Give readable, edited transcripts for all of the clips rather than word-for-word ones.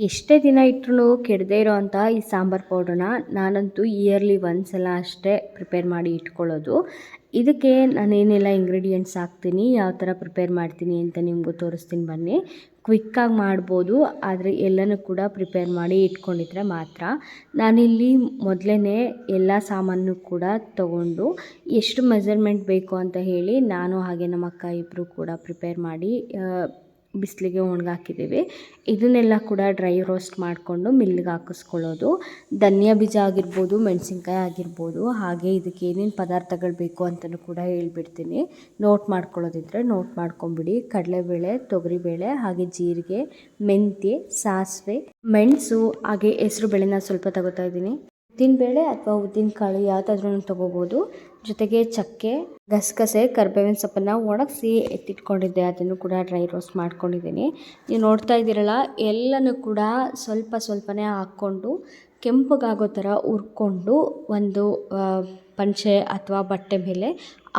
ಎಷ್ಟೇ ದಿನ ಇಟ್ಟರೂ ಕೆಡದೇ ಇರೋವಂಥ ಈ ಸಾಂಬಾರು ಪೌಡ್ರನ್ನ ನಾನಂತೂ ಇಯರ್ಲಿ ಒಂದ್ಸಲ ಅಷ್ಟೇ ಪ್ರಿಪೇರ್ ಮಾಡಿ ಇಟ್ಕೊಳ್ಳೋದು. ಇದಕ್ಕೆ ನಾನೇನೆಲ್ಲ ಇಂಗ್ರೀಡಿಯೆಂಟ್ಸ್ ಹಾಕ್ತೀನಿ, ಯಾವ ಥರ ಪ್ರಿಪೇರ್ ಮಾಡ್ತೀನಿ ಅಂತ ನಿಮಗೂ ತೋರಿಸ್ತೀನಿ ಬನ್ನಿ. ಕ್ವಿಕ್ಕಾಗಿ ಮಾಡ್ಬೋದು, ಆದರೆ ಎಲ್ಲನೂ ಕೂಡ ಪ್ರಿಪೇರ್ ಮಾಡಿ ಇಟ್ಕೊಂಡಿದ್ರೆ ಮಾತ್ರ. ನಾನಿಲ್ಲಿ ಮೊದಲೇ ಎಲ್ಲ ಸಾಮಾನು ಕೂಡ ತಗೊಂಡು ಎಷ್ಟು ಮೆಜರ್ಮೆಂಟ್ ಬೇಕು ಅಂತ ಹೇಳಿ ನಾನು ಹಾಗೆ ನಮ್ಮ ಅಕ್ಕ ಇಬ್ಬರು ಕೂಡ ಪ್ರಿಪೇರ್ ಮಾಡಿ ಬಿಸಿಲಿಗೆ ಒಣಗಾಕಿದ್ದೀವಿ. ಇದನ್ನೆಲ್ಲ ಕೂಡ ಡ್ರೈ ರೋಸ್ಟ್ ಮಾಡಿಕೊಂಡು ಮಿಲ್ಗೆ ಹಾಕಿಸ್ಕೊಳ್ಳೋದು. ಧನಿಯಾ ಬೀಜ ಆಗಿರ್ಬೋದು, ಮೆಣಸಿನ್ಕಾಯಿ ಆಗಿರ್ಬೋದು, ಹಾಗೆ ಇದಕ್ಕೆ ಏನೇನು ಪದಾರ್ಥಗಳು ಬೇಕು ಅಂತಲೂ ಕೂಡ ಹೇಳ್ಬಿಡ್ತೀನಿ. ನೋಟ್ ಮಾಡ್ಕೊಳ್ಳೋದಿದ್ರೆ ನೋಟ್ ಮಾಡ್ಕೊಂಬಿಡಿ. ಕಡಲೆಬೇಳೆ, ತೊಗರಿಬೇಳೆ, ಹಾಗೆ ಜೀರಿಗೆ, ಮೆಂತ್ಯ, ಸಾಸಿವೆ, ಮೆಣಸು, ಹಾಗೆ ಹೆಸರು ಬೇಳೆನ ಸ್ವಲ್ಪ ತಗೋತಾ ಇದ್ದೀನಿ. ಉದ್ದಿನಬೇಳೆ ಅಥವಾ ಉದ್ದಿನಕಾಳು ಯಾವುದಾದ್ರೂ ತೊಗೋಬೋದು. ಜೊತೆಗೆ ಚಕ್ಕೆ, ಗಸಗಸೆ, ಕರಿಬೇವಿನ ಸೊಪ್ಪನ್ನು ಒಣಗಿಸಿ ಎತ್ತಿಟ್ಕೊಂಡಿದ್ದೆ, ಅದನ್ನು ಕೂಡ ಡ್ರೈ ರೋಸ್ಟ್ ಮಾಡ್ಕೊಂಡಿದ್ದೀನಿ. ನೀವು ನೋಡ್ತಾ ಇದ್ದೀರಲ್ಲ, ಎಲ್ಲನೂ ಕೂಡ ಸ್ವಲ್ಪ ಸ್ವಲ್ಪನೇ ಹಾಕ್ಕೊಂಡು ಕೆಂಪಗಾಗೋ ಥರ ಹುರ್ಕೊಂಡು ಒಂದು ಪಂಚೆ ಅಥವಾ ಬಟ್ಟೆ ಮೇಲೆ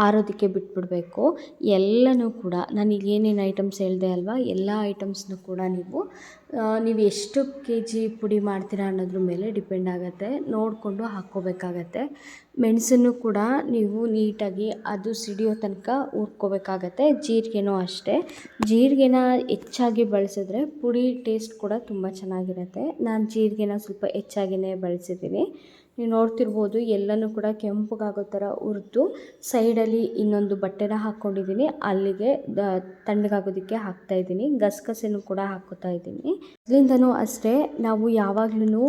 ಆರೋದಕ್ಕೆ ಬಿಟ್ಬಿಡಬೇಕು. ಎಲ್ಲನೂ ಕೂಡ ನಾನೀಗ ಏನೇನು ಐಟಮ್ಸ್ ಹೇಳಿದೆ ಅಲ್ವಾ, ಎಲ್ಲ ಐಟಮ್ಸ್ನೂ ಕೂಡ ನೀವು ಎಷ್ಟು ಕೆ ಜಿ ಪುಡಿ ಮಾಡ್ತೀರಾ ಅನ್ನೋದ್ರ ಮೇಲೆ ಡಿಪೆಂಡ್ ಆಗುತ್ತೆ, ನೋಡಿಕೊಂಡು ಹಾಕ್ಕೋಬೇಕಾಗತ್ತೆ. ಮೆಣಸನ್ನು ಕೂಡ ನೀವು ನೀಟಾಗಿ ಅದು ಸಿಡಿಯೋ ತನಕ ಹುರ್ಕೋಬೇಕಾಗತ್ತೆ. ಜೀರಿಗೆನೂ ಅಷ್ಟೇ, ಜೀರಿಗೆನ ಹೆಚ್ಚಾಗಿ ಬಳಸಿದ್ರೆ ಪುಡಿ ಟೇಸ್ಟ್ ಕೂಡ ತುಂಬ ಚೆನ್ನಾಗಿರುತ್ತೆ. ನಾನು ಜೀರಿಗೆನ ಸ್ವಲ್ಪ ಹೆಚ್ಚಾಗಿಯೇ ಬಳಸಿದ್ದೀನಿ. ನೀವು ನೋಡ್ತಿರ್ಬೋದು, ಎಲ್ಲನೂ ಕೂಡ ಕೆಂಪಗಾಗೋ ಥರ ಹುರಿದು ಸೈಡಲ್ಲಿ ಇನ್ನೊಂದು ಬಟ್ಟೆನ ಹಾಕ್ಕೊಂಡಿದ್ದೀನಿ, ಅಲ್ಲಿಗೆ ತಣ್ಣಗಾಗೋದಕ್ಕೆ ಹಾಕ್ತಾಯಿದ್ದೀನಿ. ಗಸಗಸೆನೂ ಕೂಡ ಹಾಕ್ಕೋತಾ ಇದ್ದೀನಿ. ಅದರಿಂದನೂ ಅಷ್ಟೇ, ನಾವು ಯಾವಾಗ್ಲೂ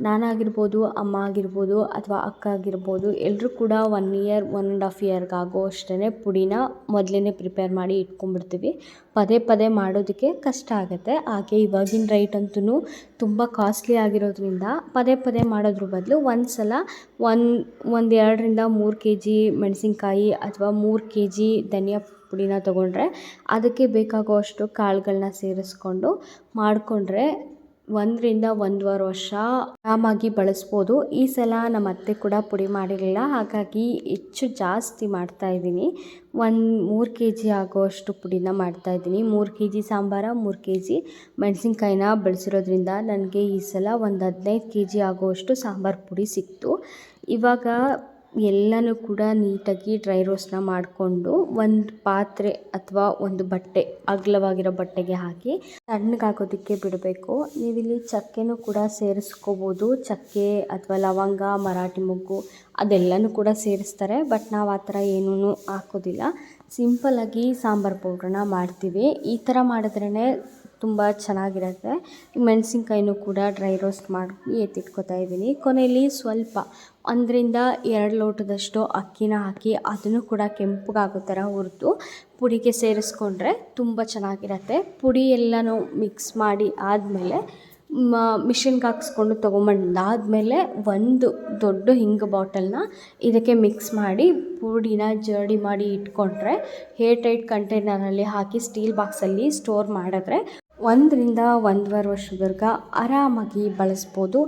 ನಾನಾಗಿರ್ಬೋದು, ಅಮ್ಮ ಆಗಿರ್ಬೋದು, ಅಥವಾ ಅಕ್ಕ ಆಗಿರ್ಬೋದು, ಎಲ್ಲರೂ ಕೂಡ 1 ಇಯರ್ 1.5 ಇಯರ್ಗೆ ಆಗೋ ಅಷ್ಟೇ ಪುಡಿನ ಮೊದಲೇ ಪ್ರಿಪೇರ್ ಮಾಡಿ ಇಟ್ಕೊಂಡ್ಬಿಡ್ತೀವಿ. ಪದೇ ಪದೇ ಮಾಡೋದಕ್ಕೆ ಕಷ್ಟ ಆಗುತ್ತೆ. ಹಾಗೆ ಇವಾಗಿನ ರೈಟ್ ಅಂತೂ ತುಂಬ ಕಾಸ್ಟ್ಲಿ ಆಗಿರೋದ್ರಿಂದ ಪದೇ ಪದೇ ಮಾಡೋದ್ರ ಬದಲು ಒಂದು ಸಲ 2-3 ಕೆ ಜಿ ಮೆಣಸಿನ್ಕಾಯಿ ಅಥವಾ 3 ಕೆ ಜಿ ಧನಿಯಾ ಪುಡಿನ ತೊಗೊಂಡ್ರೆ ಅದಕ್ಕೆ ಬೇಕಾಗುವಷ್ಟು ಕಾಳುಗಳನ್ನ ಸೇರಿಸ್ಕೊಂಡು ಮಾಡಿಕೊಂಡ್ರೆ 1-1.5 ವರ್ಷ ಆರಾಮಾಗಿ ಬಳಸ್ಬೋದು. ಈ ಸಲ ನಮ್ಮ ಅತ್ತೆ ಕೂಡ ಪುಡಿ ಮಾಡಿರಲಿಲ್ಲ, ಹಾಗಾಗಿ ಜಾಸ್ತಿ ಮಾಡ್ತಾಯಿದ್ದೀನಿ. 3 ಕೆ ಜಿ ಆಗೋಷ್ಟು ಪುಡಿನ ಮಾಡ್ತಾಯಿದ್ದೀನಿ. 3 ಕೆ ಜಿ ಸಾಂಬಾರ, 3 ಕೆ ಜಿ ಮೆಣಸಿನ್ಕಾಯಿನ ಬಳಸಿರೋದ್ರಿಂದ ನನಗೆ ಈ ಸಲ 15 ಕೆ ಜಿ ಆಗೋಷ್ಟು ಸಾಂಬಾರು ಪುಡಿ ಸಿಕ್ತು. ಇವಾಗ ಎಲ್ಲನೂ ಕೂಡ ನೀಟಾಗಿ ಡ್ರೈ ರೋಸ್ಟ್ನ ಮಾಡಿಕೊಂಡು ಒಂದು ಪಾತ್ರೆ ಅಥವಾ ಒಂದು ಬಟ್ಟೆ, ಅಗಲವಾಗಿರೋ ಬಟ್ಟೆಗೆ ಹಾಕಿ ತಣ್ಣಗಾಗೋದಕ್ಕೆ ಬಿಡಬೇಕು. ನೀವಿಲ್ಲಿ ಚಕ್ಕೆನೂ ಕೂಡ ಸೇರಿಸ್ಕೋಬೋದು. ಚಕ್ಕೆ ಅಥವಾ ಲವಂಗ, ಮರಾಠಿ ಮೊಗ್ಗು ಅದೆಲ್ಲನೂ ಕೂಡ ಸೇರಿಸ್ತಾರೆ, ಬಟ್ ನಾವು ಆ ಥರ ಏನೂ ಹಾಕೋದಿಲ್ಲ. ಸಿಂಪಲ್ಲಾಗಿ ಸಾಂಬಾರು ಪೌಡ್ರನ್ನ ಮಾಡ್ತೀವಿ. ಈ ಥರ ಮಾಡಿದ್ರೇ ತುಂಬ ಚೆನ್ನಾಗಿರುತ್ತೆ. ಮೆಣಸಿನ್ಕಾಯಿನೂ ಕೂಡ ಡ್ರೈ ರೋಸ್ಟ್ ಮಾಡಿ ಎತ್ತಿಟ್ಕೊತಾ ಇದ್ದೀನಿ. ಕೊನೆಯಲ್ಲಿ ಸ್ವಲ್ಪ 1-2 ಲೋಟದಷ್ಟು ಅಕ್ಕಿನ ಹಾಕಿ ಅದನ್ನು ಕೂಡ ಕೆಂಪಗಾಗೋ ಥರ ಹುರಿದು ಪುಡಿಗೆ ಸೇರಿಸ್ಕೊಂಡ್ರೆ ತುಂಬ ಚೆನ್ನಾಗಿರುತ್ತೆ. ಪುಡಿ ಎಲ್ಲನೂ ಮಿಕ್ಸ್ ಮಾಡಿ ಆದಮೇಲೆ ಮಿಷಿನ್ಗೆ ಹಾಕ್ಸ್ಕೊಂಡು ತೊಗೊಂಬಂದಾದಮೇಲೆ ಒಂದು ದೊಡ್ಡ ಹಿಂಗು ಬಾಟಲ್ನ ಇದಕ್ಕೆ ಮಿಕ್ಸ್ ಮಾಡಿ ಪುಡಿನ ಜರಡಿ ಮಾಡಿ ಇಟ್ಕೊಂಡ್ರೆ ಏರ್ ಟೈಟ್ ಕಂಟೈನರಲ್ಲಿ ಹಾಕಿ ಸ್ಟೀಲ್ ಬಾಕ್ಸಲ್ಲಿ ಸ್ಟೋರ್ ಮಾಡಿದ್ರೆ 1-1.5 ವರ್ಷದವರೆಗೆ ಆರಾಮಾಗಿ ಬಳಸ್ಬೋದು.